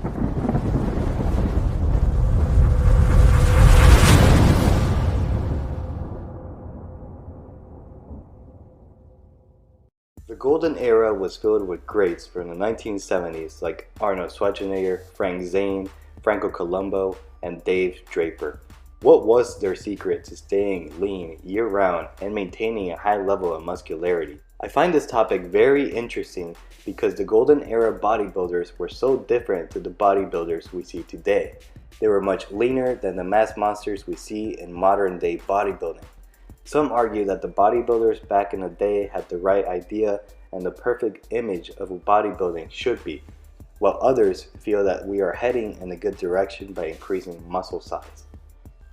The golden era was filled with greats from the 1970s like Arnold Schwarzenegger, Frank Zane, Franco Columbu, and Dave Draper. What was their secret to staying lean year-round and maintaining a high level of muscularity? I find this topic very interesting because the golden era bodybuilders were so different to the bodybuilders we see today. They were much leaner than the mass monsters we see in modern day bodybuilding. Some argue that the bodybuilders back in the day had the right idea and the perfect image of what bodybuilding should be, while others feel that we are heading in a good direction by increasing muscle size.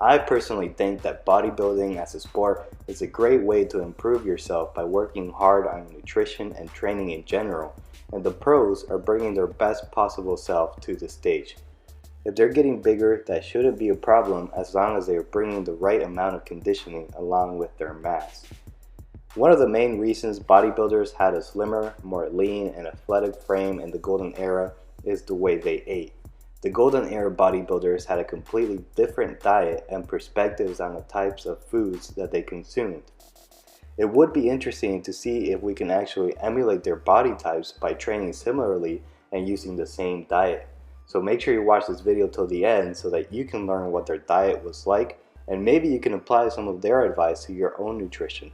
I personally think that bodybuilding as a sport is a great way to improve yourself by working hard on nutrition and training in general, and the pros are bringing their best possible self to the stage. If they're getting bigger, that shouldn't be a problem as long as they are bringing the right amount of conditioning along with their mass. One of the main reasons bodybuilders had a slimmer, more lean and athletic frame in the golden era is the way they ate. The golden era bodybuilders had a completely different diet and perspectives on the types of foods that they consumed. It would be interesting to see if we can actually emulate their body types by training similarly and using the same diet. So make sure you watch this video till the end so that you can learn what their diet was like and maybe you can apply some of their advice to your own nutrition.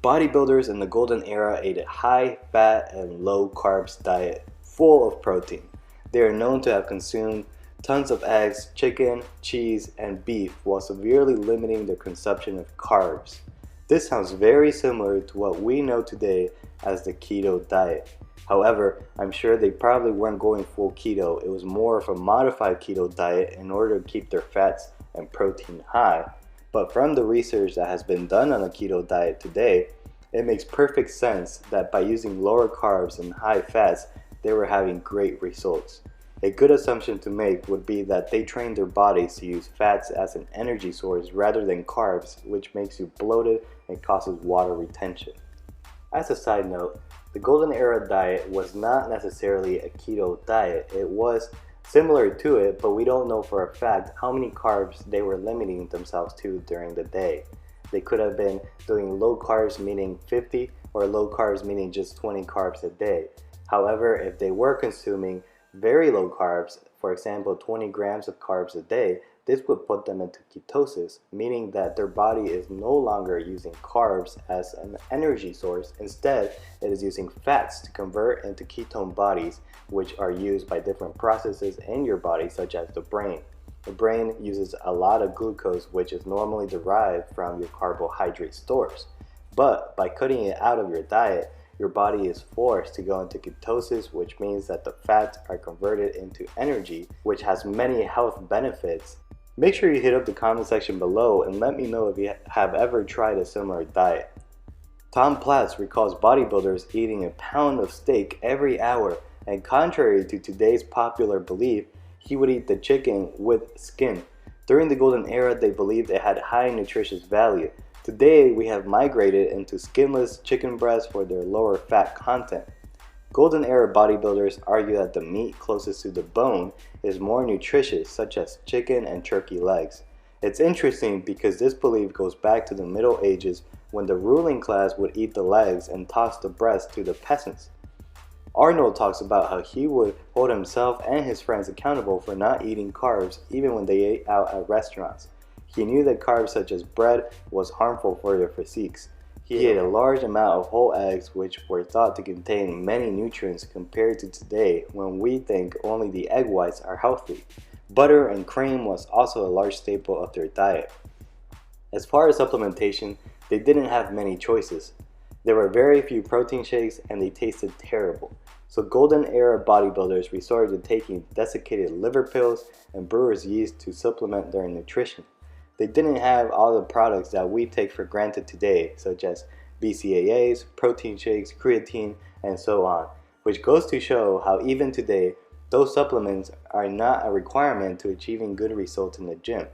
Bodybuilders in the golden era ate a high fat and low carbs diet full of protein. They are known to have consumed tons of eggs, chicken, cheese, and beef while severely limiting their consumption of carbs. This sounds very similar to what we know today as the keto diet. However, I'm sure they probably weren't going full keto. It was more of a modified keto diet in order to keep their fats and protein high. But from the research that has been done on a keto diet today, it makes perfect sense that by using lower carbs and high fats, they were having great results. A good assumption to make would be that they trained their bodies to use fats as an energy source rather than carbs, which makes you bloated and causes water retention. As a side note, the golden era diet was not necessarily a keto diet. It was similar to it, but we don't know for a fact how many carbs they were limiting themselves to during the day. They could have been doing low carbs meaning 50 or low carbs meaning just 20 carbs a day. However, if they were consuming very low carbs, for example 20 grams of carbs a day, this would put them into ketosis, meaning that their body is no longer using carbs as an energy source. Instead, it is using fats to convert into ketone bodies, which are used by different processes in your body, such as the brain. The brain uses a lot of glucose, which is normally derived from your carbohydrate stores. But by cutting it out of your diet, your body is forced to go into ketosis, which means that the fats are converted into energy, which has many health benefits. Make sure you hit up the comment section below and let me know if you have ever tried a similar diet. Tom Platz recalls bodybuilders eating a pound of steak every hour, and contrary to today's popular belief, he would eat the chicken with skin. During the golden era, they believed it had high nutritious value. Today, we have migrated into skinless chicken breasts for their lower fat content. Golden era bodybuilders argue that the meat closest to the bone is more nutritious, such as chicken and turkey legs. It's interesting because this belief goes back to the Middle Ages when the ruling class would eat the legs and toss the breast to the peasants. Arnold talks about how he would hold himself and his friends accountable for not eating carbs even when they ate out at restaurants. He knew that carbs such as bread was harmful for their physiques. He ate a large amount of whole eggs, which were thought to contain many nutrients compared to today when we think only the egg whites are healthy. Butter and cream was also a large staple of their diet. As far as supplementation, they didn't have many choices. There were very few protein shakes and they tasted terrible. So golden era bodybuilders resorted to taking desiccated liver pills and brewer's yeast to supplement their nutrition. They didn't have all the products that we take for granted today, such as BCAAs, protein shakes, creatine, and so on, which goes to show how even today, those supplements are not a requirement to achieving good results in the gym.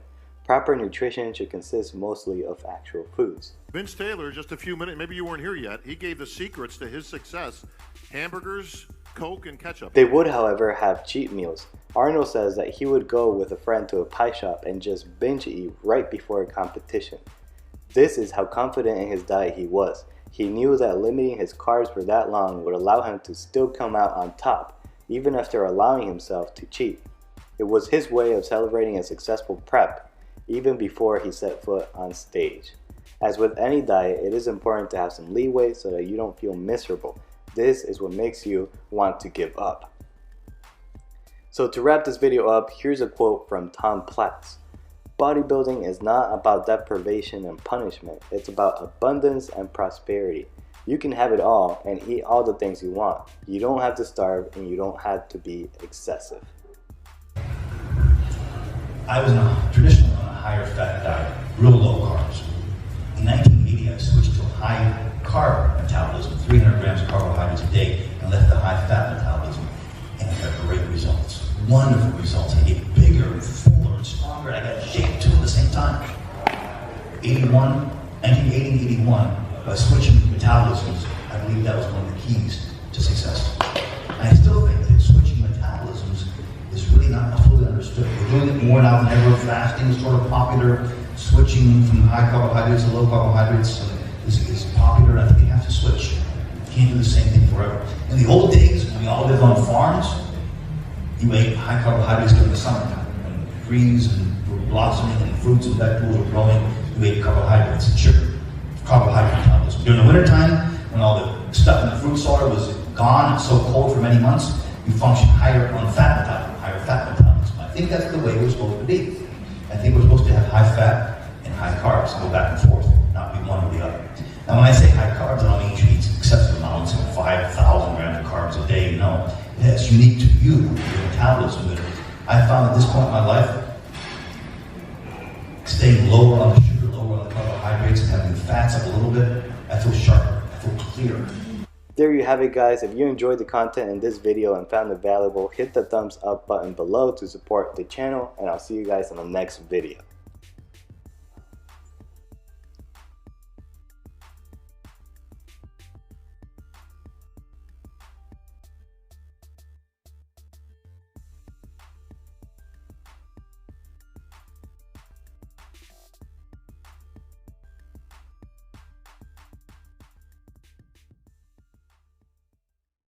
Proper nutrition should consist mostly of actual foods. Vince Taylor, just a few minutes, maybe you weren't here yet, he gave the secrets to his success. Hamburgers, Coke and ketchup. They would, however, have cheat meals. Arnold says that he would go with a friend to a pie shop and just binge eat right before a competition. This is how confident in his diet he was. He knew that limiting his carbs for that long would allow him to still come out on top, even after allowing himself to cheat. It was his way of celebrating a successful prep, even before he set foot on stage. As with any diet, it is important to have some leeway so that you don't feel miserable. This is what makes you want to give up. So to wrap this video up, here's a quote from Tom Platz. Bodybuilding is not about deprivation and punishment. It's about abundance and prosperity. You can have it all and eat all the things you want. You don't have to starve and you don't have to be excessive. I was traditionally on a higher fat diet, real low carbs. In 1980, I switched to a high carb metabolism, 300 grams of carbohydrates a day, and left the high fat metabolism. And I got great results, wonderful results. I get bigger and fuller and stronger, and I got shape too at the same time. 1980, 81, by switching metabolisms, I believe that was one of the keys to success. And I still think that switching metabolisms is really not fully understood. We're doing it more now than ever. Fasting is sort of popular. Switching from high carbohydrates to low carbohydrates is popular. I think you have to switch. You can't do the same thing forever. In the old days, when we all lived on farms, you ate high carbohydrates during the summertime. When trees were blossoming and fruits and vegetables were growing, you ate carbohydrates and sugar. Carbohydrate metabolism. During the wintertime, when all the stuff in the fruit cellar was gone and so cold for many months, you function higher on fat metabolism, higher fat metabolism. I think that's the way we're supposed to be. I think we're supposed to have high fat and high carbs, go back and forth, not be one or the other. Now when I say high carbs, I don't mean you eat excessive amounts of 5,000 grams of carbs a day, no. That's unique to you, your metabolism. But I found at this point in my life, staying lower on the sugar, lower on the carbohydrates, and having the fats up a little bit, I feel sharper, I feel clearer. There you have it, guys. If you enjoyed the content in this video and found it valuable, hit the thumbs up button below to support the channel, and I'll see you guys in the next video.